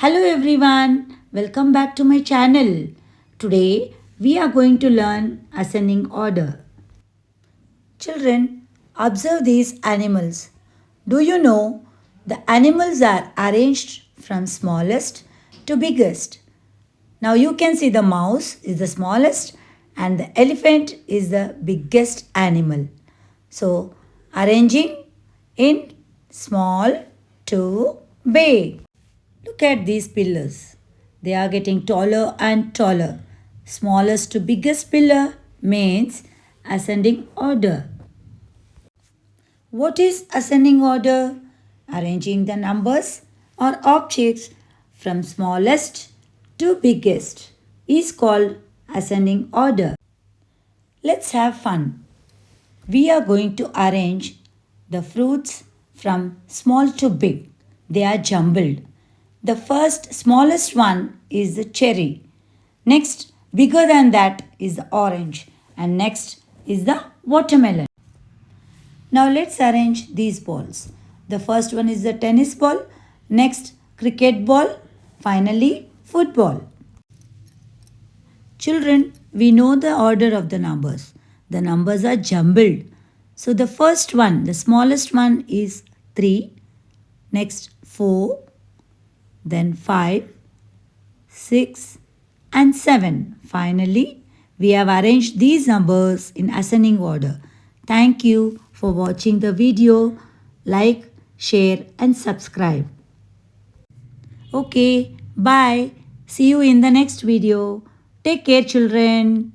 Hello everyone, welcome back to my channel. Today we are going to learn ascending order. Children, observe these animals. Do you know the animals are arranged from smallest to biggest? Now you can see the mouse is the smallest and the elephant is the biggest animal. So arranging in small to big. Look at these pillars. They are getting taller and taller. Smallest to biggest pillar means ascending order. What is ascending order? Arranging the numbers or objects from smallest to biggest is called ascending order. Let's have fun. We are going to arrange the fruits from small to big. They are jumbled. The first smallest one is the cherry. Next, bigger than that is the orange. And next is the watermelon. Now let's arrange these balls. The first one is the tennis ball. Next, cricket ball. Finally, football. Children, we know the order of the numbers. The numbers are jumbled. So the first one, the smallest one is 3. Next, 4. Then 5, 6 and 7. Finally, we have arranged these numbers in ascending order. Thank you for watching the video. Like, share and subscribe. Okay, bye. See you in the next video. Take care children.